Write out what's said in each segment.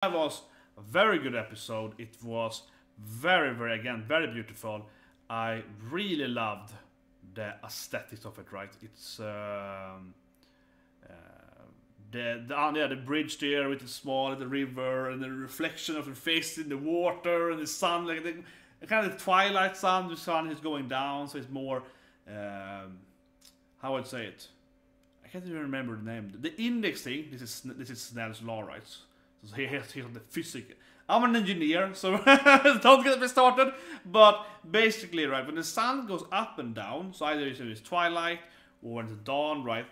That was a very good episode. It was very beautiful. I really loved the aesthetics of it, right? It's the bridge there with the small the river and the reflection of the face in the water and the sun, like the kind of twilight sun. The sun is going down, so it's more how would I say it? I can't even remember the name. The indexing. This is Snell's law, right? So here's the physics. I'm an engineer, so don't get me started. But basically, right, when the sun goes up and down, so either it's twilight or when it's dawn, right,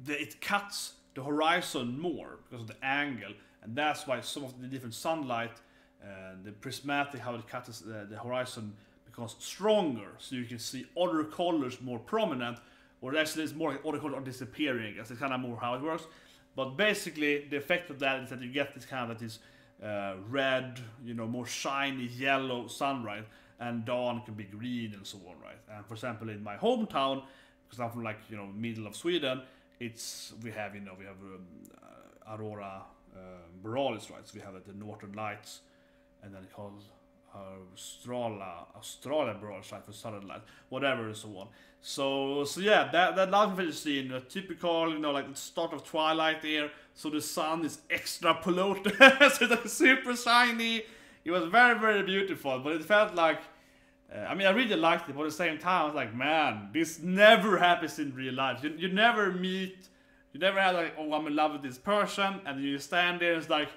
it cuts the horizon more because of the angle, and that's why some of the different sunlight, the prismatic, how it cuts the horizon becomes stronger, so you can see other colors more prominent, or actually it's more like other colors are disappearing. That's kind of more how it works. But basically, the effect of that is that you get this kind of this red, more shiny yellow sunlight, and dawn can be green and so on, right? And for example, in my hometown, because I'm from middle of Sweden, we have aurora borealis, right? So we have the northern lights, and then it calls Australia borealis, right, for southern light, whatever and so on. So yeah, that last village scene, typical, like the start of twilight there. So the sun is extra polluted, so it's like super shiny. It was very beautiful, but it felt like, I really liked it, but at the same time, I was like, man, this never happens in real life. You never have like, oh, I'm in love with this person, and you stand there and it's like,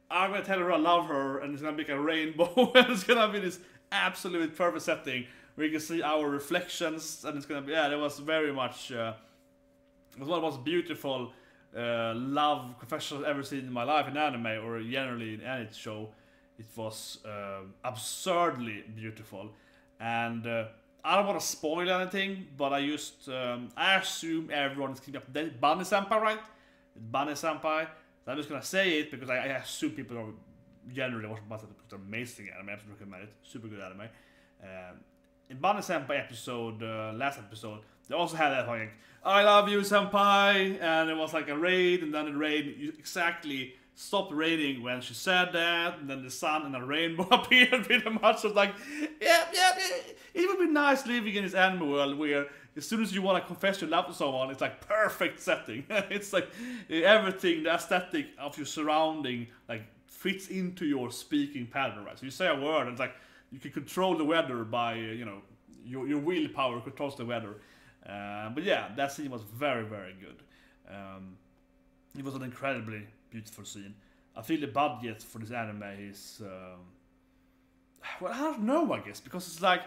I'm gonna tell her I love her, and it's gonna make a rainbow, and it's gonna be this absolute perfect setting where you can see our reflections, and it's gonna be, it was very much, it was one of the most beautiful love confessions I've ever seen in my life in anime, or generally in any show. It was absurdly beautiful, and I don't want to spoil anything, but I assume everyone is keeping up to date. Bunny Senpai, right? Bunny Senpai. So I'm just gonna say it because I assume people are generally watching Bunny Senpai because they're amazing anime. I absolutely recommend it. Super good anime. In Bunny Senpai episode, last episode, they also had that like, I love you, Senpai, and it was like a raid, and then the raid exactly stopped raining when she said that, and then the sun and the rainbow appeared pretty much. So it's like, yeah, it would be nice living in this anime world where as soon as you want to confess your love to someone, it's like perfect setting. It's like everything, the aesthetic of your surrounding, like fits into your speaking pattern, right? So you say a word, and it's like you can control the weather by, your willpower controls the weather. But yeah, that scene was very good. It was an incredibly beautiful scene. I feel the budget for this anime is, well, I don't know, I guess, because it's like,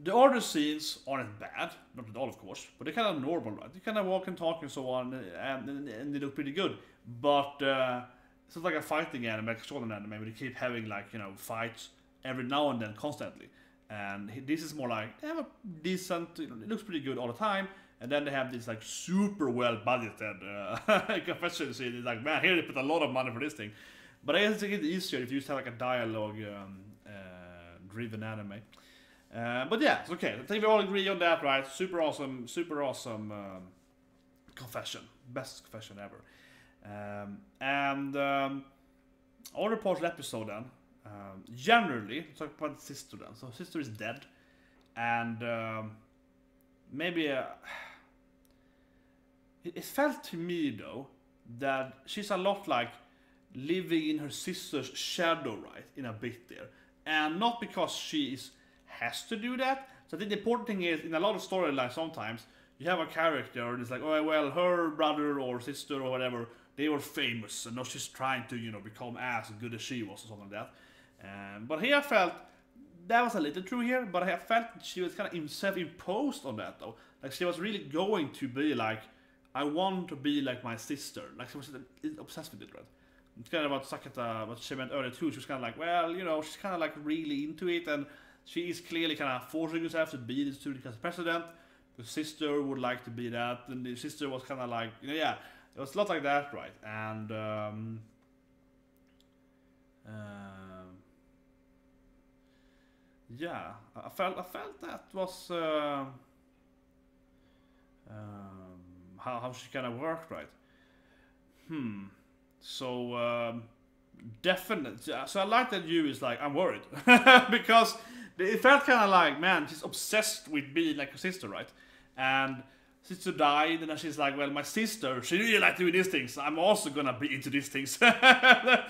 the other scenes aren't bad, not at all, of course, but they're kind of normal, right? You kind of walk and talk and so on, and they look pretty good. But it's not like a fighting anime, like a shonen anime, where they keep having like fights every now and then, constantly. And this is more like they have a decent, it looks pretty good all the time. And then they have this like super well budgeted confession scene. It's like, man, here they put a lot of money for this thing. But I guess it's easier if you just have like a dialogue driven anime. But yeah, it's okay. I think we all agree on that, right? Super awesome confession. Best confession ever. Other part of the episode then. Generally, let's talk about Sister then. So Sister is dead. And maybe it felt to me though that she's a lot like living in her sister's shadow, right? In a bit there. And not because she has to do that. So I think the important thing is, in a lot of storylines sometimes, you have a character and it's like, oh well, her brother or sister or whatever, they were famous, and now she's trying to, become as good as she was or something like that. But here I felt that was a little true here, but I felt she was kind of self-imposed on that though. Like she was really going to be like, I want to be like my sister. Like she was obsessed with it, right? It's kind of about Sakata, what she meant earlier too. She was kind of like, well, she's kind of like really into it, and she is clearly kind of forcing herself to be the student class president. The sister would like to be that, and the sister was kind of like, yeah, it was a lot like that, right? And yeah, I felt that was how she kind of worked, right? So definitely. So I like that you is like, I'm worried because it felt kind of like, man, she's obsessed with being like her sister, right? And sister died, and then she's like, well, my sister, she really liked doing these things. I'm also gonna be into these things. I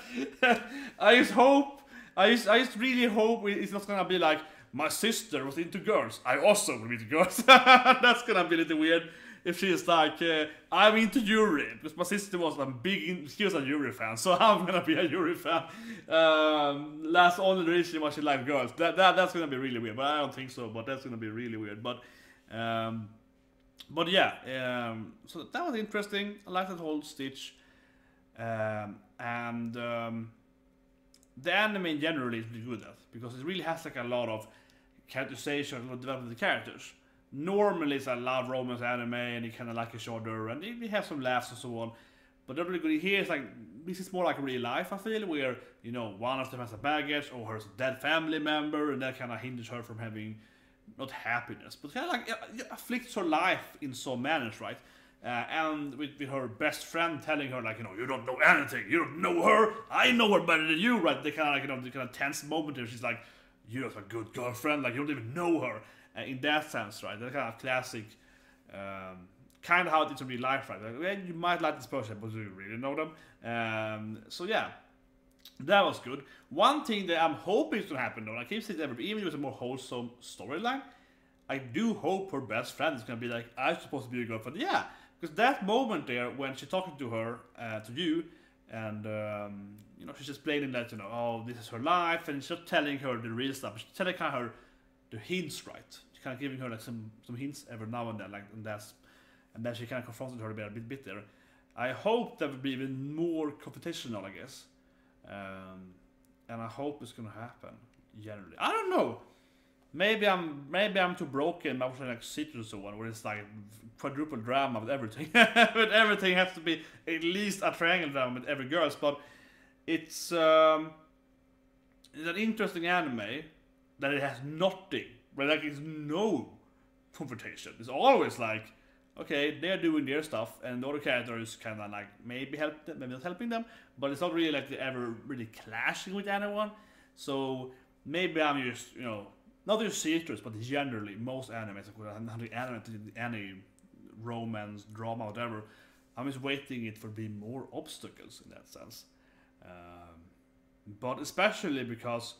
just hope, I just really hope it's not gonna be like, my sister was into girls, I also will be into girls. That's gonna be a little weird if she's like, I'm into Yuri, because my sister was she was a Yuri fan, so I'm gonna be a Yuri fan. That's only the reason why she liked girls. That's gonna be really weird, but I don't think so. But that's gonna be really weird. But yeah, so that was interesting. I like that whole Stitch, and the anime in general is really good at, because it really has like a lot of characterization, a lot of development of the characters. Normally it's a love romance anime and you kind of like each other and we have some laughs and so on, but they're really good. Here it's like, this is more like real life, I feel, where, you know, one of them has a baggage or has a dead family member, and that kind of hinders her from having, not happiness, but kind of like afflicts her life in some manners, right? And with her best friend telling her, like, you know, you don't know anything, you don't know her, I know her better than you, right? They kind of like, you know, the kind of tense moment there. She's like, you're not a good girlfriend, like, you don't even know her. In that sense, right? That kind of classic, kind of how it is in real life, right? Like, well, you might like this person, but do you really know them? So yeah, that was good. One thing that I'm hoping is going to happen, though, and I keep saying that, even if it's a more wholesome storyline, I do hope her best friend is going to be like, I'm supposed to be your girlfriend. Yeah, because that moment there, when she's talking to her, to you, and you know, she's explaining that, you know, oh, this is her life, and she's not telling her the real stuff. She's telling kind of her the hints, right? She's kind of giving her like some hints every now and then, like, and then she kind of confronted her a bit there. I hope that will be even more confrontational, I guess, and I hope it's gonna happen. Generally, I don't know. Maybe I'm too broken. I was like Citrus or one where it's like quadruple drama with everything. But everything has to be at least a triangle drama with every girls. But it's an interesting anime that it has nothing, but like it's no confrontation. It's always like, okay, they're doing their stuff, and the other character is kind of like maybe help them, maybe not helping them, but it's not really like they're ever really clashing with anyone. So maybe I'm just, you know, not just citrus, but generally most animes, any romance, drama, whatever, I'm just waiting it for being more obstacles in that sense. But especially because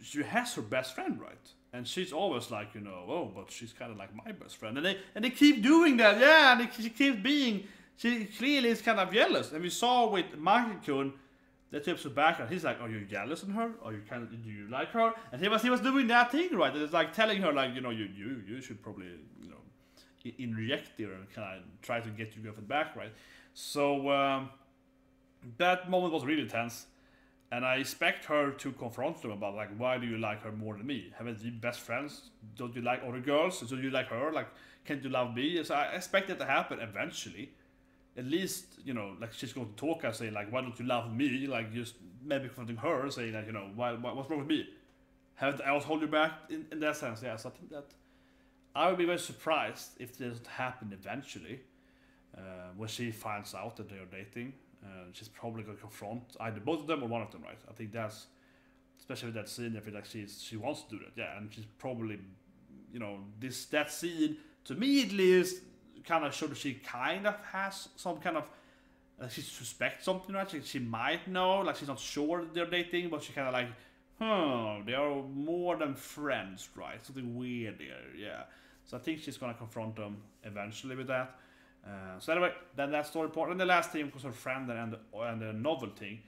she has her best friend, right? And she's always like, you know, oh, but she's kind of like my best friend. And they keep doing that, yeah, and she keeps being, she clearly is kind of jealous. And we saw with Maki-kun, that tips the back, and he's like, are you jealous on her? Or do you like her? And he was doing that thing, right? And it's like telling her, like, you know, you should probably, you know, inject her and kind of try to get your girlfriend back, right? So that moment was really tense. And I expect her to confront them about, like, why do you like her more than me? Haven't you best friends? Don't you like other girls? So do you like her? Like, can't you love me? So I expect that to happen eventually. At least, you know, like, she's going to talk and say, like, why don't you love me? Like, just maybe confronting her, saying, like, you know, what's wrong with me? Haven't I always hold you back? In that sense, yeah. So I think that I would be very surprised if this happened eventually. When she finds out that they're dating. She's probably going to confront either both of them or one of them, right? I think that's, especially with that scene, I feel like she wants to do that, yeah. And she's probably, you know, that scene, to me at least, kind of showed that she kind of has some kind of, she suspects something, right? She might know, like, she's not sure that they're dating, but she kind of like, they are more than friends, right? Something weird there, yeah. So I think she's going to confront them eventually with that. So anyway, then that story part, and the last thing was her friend and the novel thing.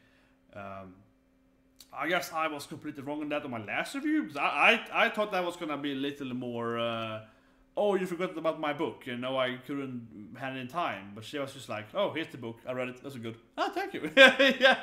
I guess I was completely wrong on that on my last review, because I thought that was gonna be a little more, oh, you forgot about my book, you know, I couldn't hand it in time. But she was just like, oh, here's the book, I read it, that's good. Oh, thank you. yeah,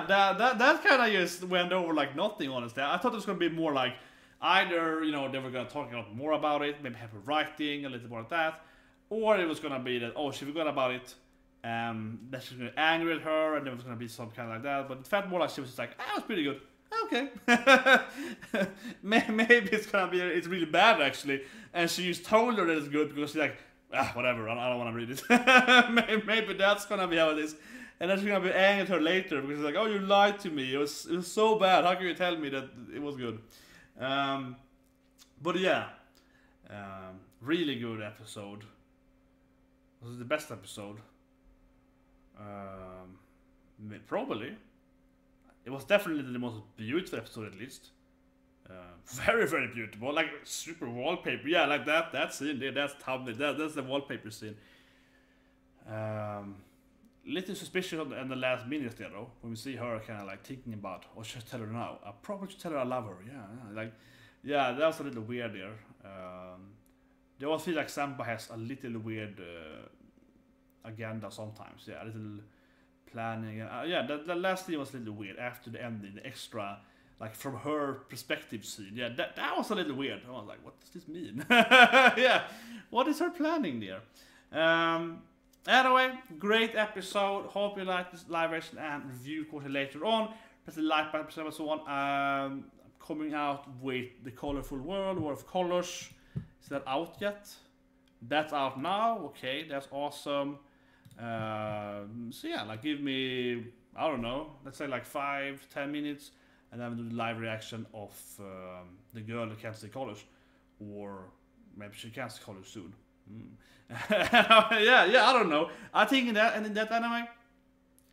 that kind of just went over like nothing, honestly. I thought it was gonna be more like, either, you know, they were gonna talk a lot more about it, maybe have a writing, a little more of that. Or it was gonna be that, oh, she forgot about it, that she was gonna be angry at her, and there was gonna be some kind of like that. But it felt more like she was just like, ah, it was pretty good. Okay. Maybe it's gonna be, it's really bad actually. And she just told her that it's good because she's like, ah, whatever, I don't wanna read it. Maybe that's gonna be how it is. And then she's gonna be angry at her later because she's like, "Oh, you lied to me. It was so bad. How can you tell me that it was good?" But yeah, really good episode. Was it the best episode? Probably. It was definitely the most beautiful episode, at least. Very, very beautiful. Like super wallpaper. Yeah, like that scene there. That's that's the wallpaper scene. Little suspicious in the last minute there, though, when we see her kind of like thinking about, "Oh, should I tell her now? I probably should tell her I love her." Yeah, that was a little weird there. They also feel like Senpai has a little weird agenda sometimes. Yeah, a little planning. Yeah, the last scene was a little weird after the ending. The extra, like from her perspective scene. Yeah, that was a little weird. I was like, what does this mean? Yeah, what is her planning there? Anyway, great episode. Hope you like this live version and review quarter later on. Press the like button, and so on. Coming out with The Colorful World, World of Colors. Is that out yet? That's out now. Okay, that's awesome. So yeah, like give me, I don't know, let's say like 5-10 minutes, and then we'll do the live reaction of the girl that can't see colors, or maybe she can see colors soon. yeah, I don't know. I think in that anime,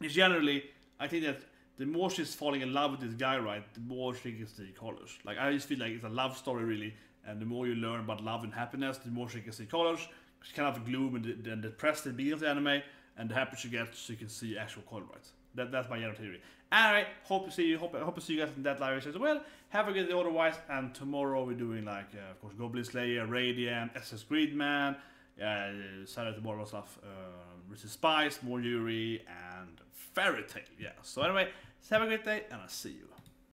is generally, I think that the more she's falling in love with this guy, right, the more she can see colors. Like I just feel like it's a love story really, and the more you learn about love and happiness, the more she can see colors. She's kind of gloom and depressed at the beginning of the anime, and the happier she gets, she can see actual color, right? That's my general theory. Anyway, hope to see you guys in that live as well. Have a good day otherwise, and tomorrow we're doing like, of course, Goblin Slayer, Radiant, SS Gridman, Saturday tomorrow stuff, Richard Spice, more Yuri, and Fairy Tail. Yeah. So anyway, have a great day, and I'll see you.